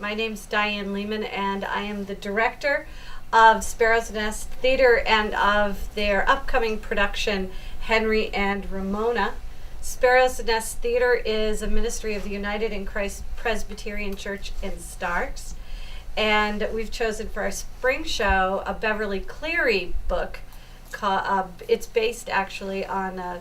My name's Diane Lehman, and I am the director of Sparrows Nest Theater and of their upcoming production, Henry and Ramona. Sparrows Nest Theater is a ministry of the United in Christ Presbyterian Church in Starks, and we've chosen for our spring show a Beverly Cleary book. It's based actually on a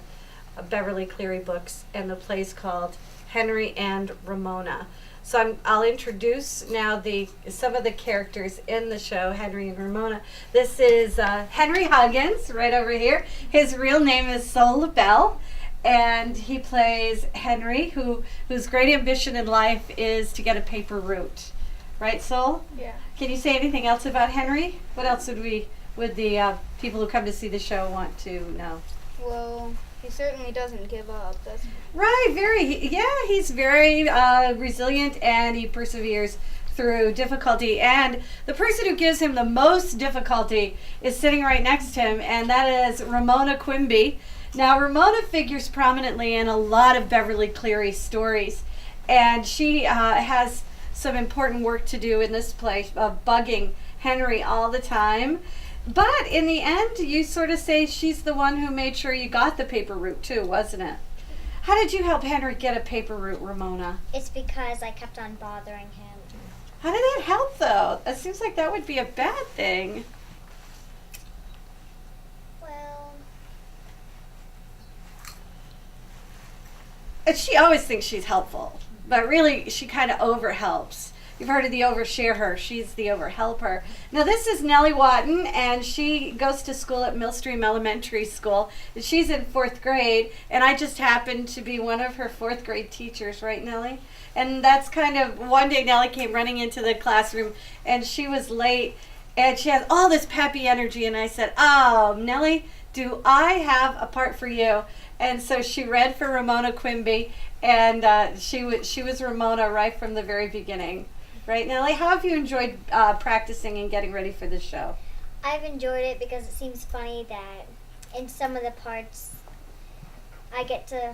Beverly Cleary books, and the play's called Henry and Ramona. So I'll introduce now some of the characters in the show, Henry and Ramona. This is Henry Huggins, right over here. His real name is Sol LaBelle, and he plays Henry, whose great ambition in life is to get a paper route. Right, Sol? Yeah. Can you say anything else about Henry? What else would the people who come to see the show want to know? Well, he certainly doesn't give up. That's Right, he's very resilient, and he perseveres through difficulty. And the person who gives him the most difficulty is sitting right next to him, and that is Ramona Quimby. Now, Ramona figures prominently in a lot of Beverly Cleary stories, and she has some important work to do in this play of bugging Henry all the time. But in the end, you sort of say she's the one who made sure you got the paper route too, wasn't it? How did you help Henry get a paper route, Ramona? It's because I kept on bothering him. How did that help, though? It seems like that would be a bad thing. Well, And she always thinks she's helpful, but really she kind of over-helps. You've heard of the overshare her. She's the overhelper. Now, this is Nellie Watton, and she goes to school at Millstream Elementary School. She's in 4th grade, and I just happened to be one of her 4th grade teachers, right, Nellie? And that's kind of, one day Nellie came running into the classroom, and she was late, and she has all this peppy energy, and I said, "Oh, Nellie, do I have a part for you?" And so she read for Ramona Quimby, and she was Ramona right from the very beginning. Right, Nellie? How have you enjoyed practicing and getting ready for this show? I've enjoyed it because it seems funny that in some of the parts I get to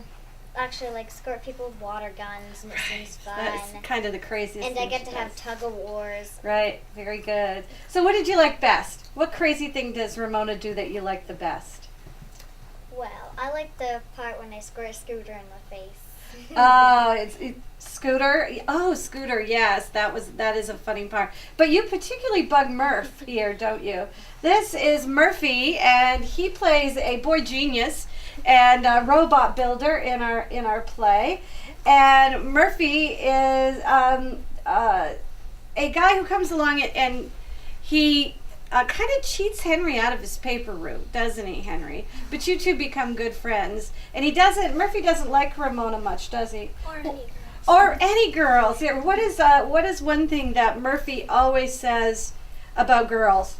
actually skirt people with water guns, and it seems fun. That's kind of the craziest and thing I get she to does. have tug-of-wars. Right, very good. So what did you like best? What crazy thing does Ramona do that you like the best? Well, I like the part when they squirt Scooter in the face. It's Scooter. Oh, Scooter. Yes, that is a funny part. But you particularly bug Murph here, don't you? This is Murphy, and he plays a boy genius and a robot builder in our play. And Murphy is a guy who comes along and he kind of cheats Henry out of his paper route, doesn't he, Henry? But you two become good friends. And Murphy doesn't like Ramona much, does he? Or any girls. Or any girls. Yeah, what is one thing that Murphy always says about girls?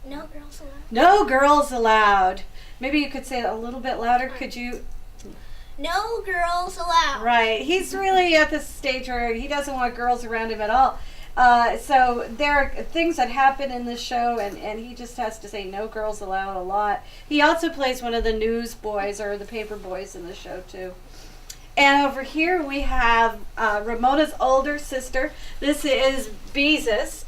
No girls allowed. No girls allowed. Maybe you could say it a little bit louder. Could you? No girls allowed. Right. He's really at this stage where he doesn't want girls around him at all. So there are things that happen in this show, and he just has to say no girls allowed a lot. He also plays one of the news boys or the paper boys in the show too. And over here we have Ramona's older sister. This is Beezus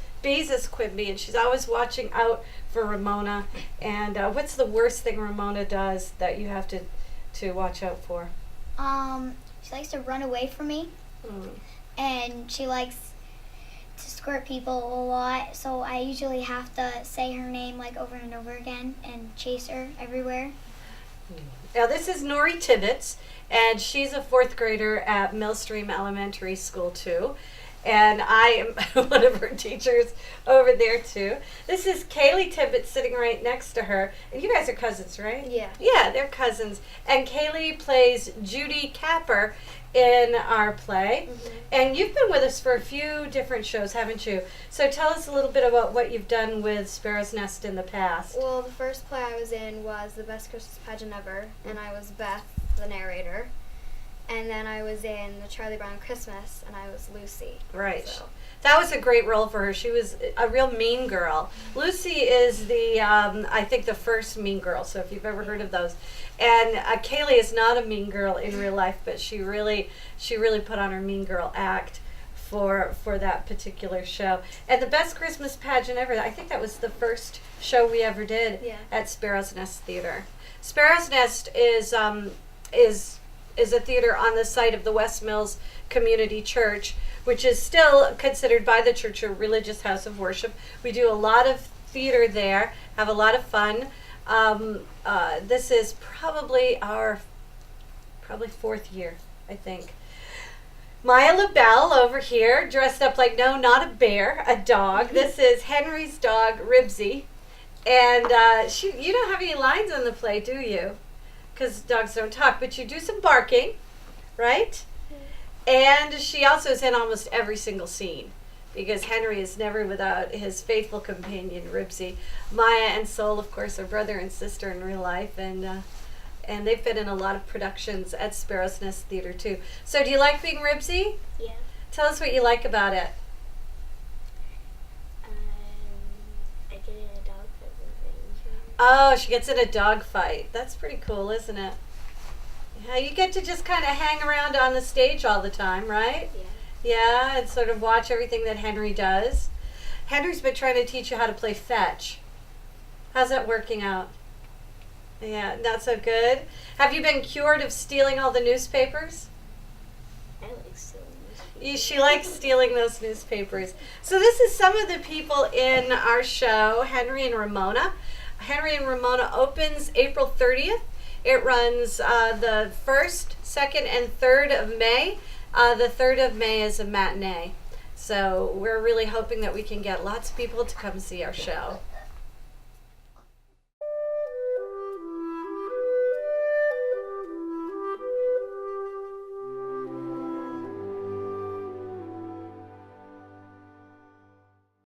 Quimby, and she's always watching out for Ramona. And what's the worst thing Ramona does that you have to watch out for? She likes to run away from me, and she likes to squirt people a lot, so I usually have to say her name over and over again and chase her everywhere. Now this is Nori Tibbetts, and she's a 4th grader at Millstream Elementary School too. And I am one of her teachers over there too. This is Kaylee Tibbetts sitting right next to her. And you guys are cousins, right? Yeah. Yeah, they're cousins. And Kaylee plays Judy Capper in our play. Mm-hmm. And you've been with us for a few different shows, haven't you? So tell us a little bit about what you've done with Sparrow's Nest in the past. Well, the first play I was in was The Best Christmas Pageant Ever, and I was Beth, the narrator. And then I was in The Charlie Brown Christmas, and I was Lucy. Right. So. That was a great role for her. She was a real mean girl. Lucy is I think the first mean girl, so if you've ever heard of those. And Kaylee is not a mean girl in real life, but she really put on her mean girl act for that particular show. And the best Christmas pageant ever, I think that was the first show we ever did at Sparrows Nest Theater. Sparrows Nest is a theater on the site of the West Mills Community Church, which is still considered by the church a religious house of worship. We do a lot of theater there, have a lot of fun. This is probably our fourth year, I think. Maya LaBelle over here, dressed up like, no, not a bear, a dog. This is Henry's dog, Ribsy. And you don't have any lines on the play, do you? Because dogs don't talk, but you do some barking, right? And she also is in almost every single scene, because Henry is never without his faithful companion, Ribsy. Maya and Sol, of course, are brother and sister in real life, and they've been in a lot of productions at Sparrows Nest Theater, too. So do you like being Ribsy? Yeah. Tell us what you like about it. I get in a dog fight with things. Oh, she gets in a dog fight. That's pretty cool, isn't it? Yeah, you get to just kind of hang around on the stage all the time, right? Yeah. Yeah, and sort of watch everything that Henry does. Henry's been trying to teach you how to play fetch. How's that working out? Yeah, not so good. Have you been cured of stealing all the newspapers? I like stealing newspapers. She likes stealing those newspapers. So this is some of the people in our show, Henry and Ramona. Henry and Ramona opens April 30th. It runs the 1st, 2nd, and 3rd of May. The 3rd of May is a matinee. So we're really hoping that we can get lots of people to come see our show.